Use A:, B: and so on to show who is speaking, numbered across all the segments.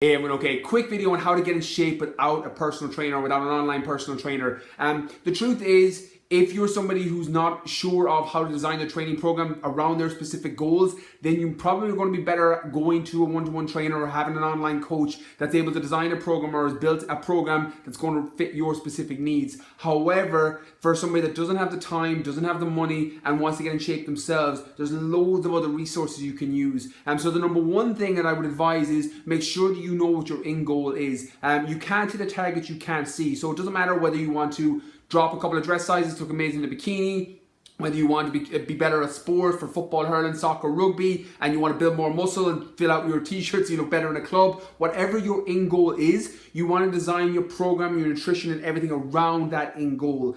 A: Hey everyone, okay, quick video on how to get in shape without a personal trainer, without an online personal trainer. The truth is, if you're somebody who's not sure of how to design a training program around their specific goals, then you're probably going to be better going to a one-to-one trainer or having an online coach that's able to design a program or has built a program that's going to fit your specific needs. However, for somebody that doesn't have the time, doesn't have the money, and wants to get in shape themselves, there's loads of other resources you can use. So the number one thing that I would advise is make sure that you know what your end goal is. You can't hit a target you can't see. So it doesn't matter whether you want to drop a couple of dress sizes to look amazing in a bikini, whether you want to be better at sport for football, hurling, soccer, rugby, and you want to build more muscle and fill out your t-shirts so you look better in a club. Whatever your end goal is, you want to design your program, your nutrition, and everything around that end goal.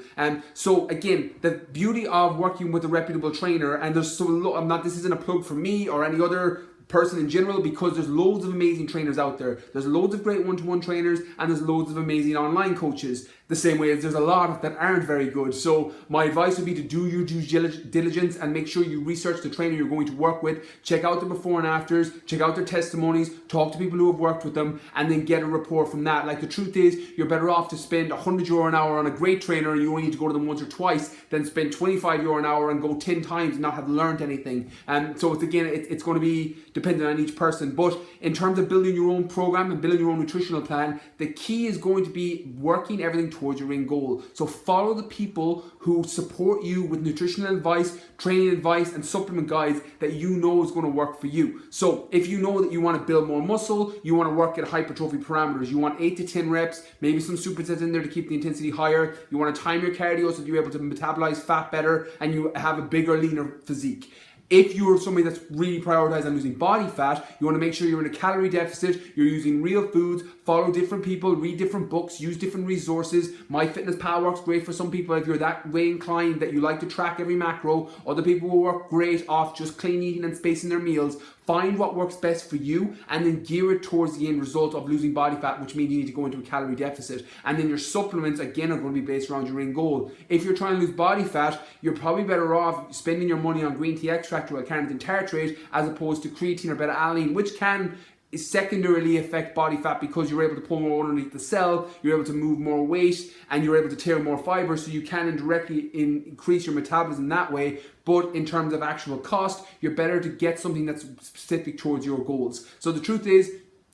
A: So again, the beauty of working with a reputable trainer, and there's this isn't a plug for me or any other person in general, because there's loads of amazing trainers out there. There's loads of great one-to-one trainers, and there's loads of amazing online coaches. The same way as there's a lot that aren't very good. So my advice would be to do your due diligence and make sure you research the trainer you're going to work with. Check out the before and afters, check out their testimonies, talk to people who have worked with them, and then get a report from that. Like, the truth is, you're better off to spend €100 an hour on a great trainer and you only need to go to them once or twice than spend €25 an hour and go 10 times and not have learned anything. So it's going to be dependent on each person. But in terms of building your own program and building your own nutritional plan, the key is going to be working everything towards your end goal. So follow the people who support you with nutritional advice, training advice, and supplement guides that you know is going to work for you. So if you know that you want to build more muscle, you want to work at hypertrophy parameters, you want 8 to 10 reps, maybe some supersets in there to keep the intensity higher, you want to time your cardio so that you're able to metabolize fat better and you have a bigger, leaner physique. If you're somebody that's really prioritized on losing body fat, you want to make sure you're in a calorie deficit, you're using real foods, follow different people, read different books, use different resources. MyFitnessPal works great for some people if you're that way inclined that you like to track every macro. Other people will work great off just clean eating and spacing their meals. Find what works best for you and then gear it towards the end result of losing body fat, which means you need to go into a calorie deficit. And then your supplements, again, are going to be based around your end goal. If you're trying to lose body fat, you're probably better off spending your money on green tea extract or L-carnitine tartrate as opposed to creatine or beta-alanine, which can secondarily affect body fat because you're able to pull more underneath the cell, you're able to move more weight, and you're able to tear more fiber, so you can indirectly increase your metabolism that way. But in terms of actual cost, you're better to get something that's specific towards your goals. So the truth is,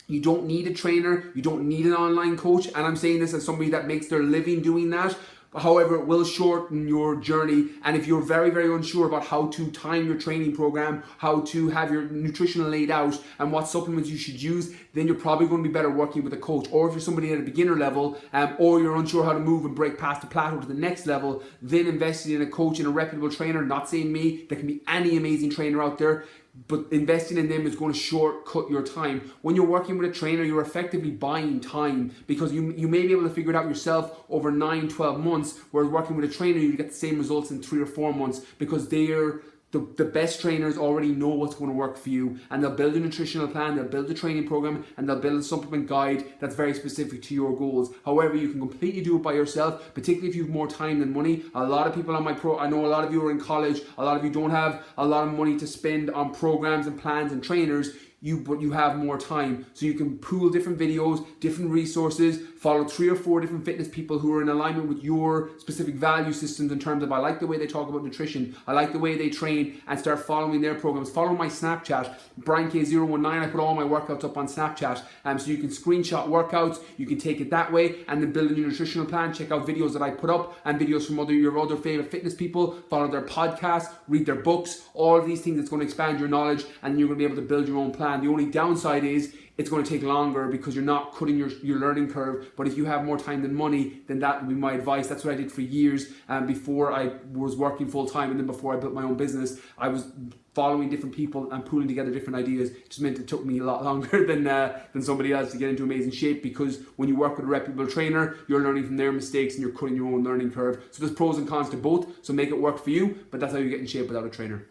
A: you don't need a trainer, you don't need an online coach, and I'm saying this as somebody that makes their living doing that. However, it will shorten your journey, and if you're very, very unsure about how to time your training program, how to have your nutrition laid out, and what supplements you should use, then you're probably going to be better working with a coach. Or if you're somebody at a beginner level, or you're unsure how to move and break past the plateau to the next level, then investing in a coach and a reputable trainer, not saying me, there can be any amazing trainer out there, but investing in them is going to shortcut your time. When you're working with a trainer, you're effectively buying time, because you may be able to figure it out yourself over 9-12 months, whereas working with a trainer, you get the same results in 3 or 4 months, because they're the best trainers already know what's going to work for you, and they'll build a nutritional plan, they'll build a training program, and they'll build a supplement guide that's very specific to your goals. However, you can completely do it by yourself, particularly if you have more time than money. A lot of people on I know a lot of you are in college, a lot of you don't have a lot of money to spend on programs and plans and trainers. But you have more time, so you can pool different videos, different resources, follow 3 or 4 different fitness people who are in alignment with your specific value systems in terms of, I like the way they talk about nutrition, I like the way they train, and start following their programs. Follow my Snapchat, BrianK019. I put all my workouts up on Snapchat, so you can screenshot workouts, you can take it that way, and then build a nutritional plan. Check out videos that I put up and videos from your other favorite fitness people. Follow their podcasts, read their books, all of these things that's going to expand your knowledge, and you're going to be able to build your own plan. The only downside is it's going to take longer because you're not cutting your learning curve. But if you have more time than money, then that would be my advice. That's what I did for years before I was working full time, and then before I built my own business, I was following different people and pulling together different ideas. It just meant it took me a lot longer than somebody else to get into amazing shape, because when you work with a reputable trainer, you're learning from their mistakes and you're cutting your own learning curve. So there's pros and cons to both, so make it work for you, but that's how you get in shape without a trainer.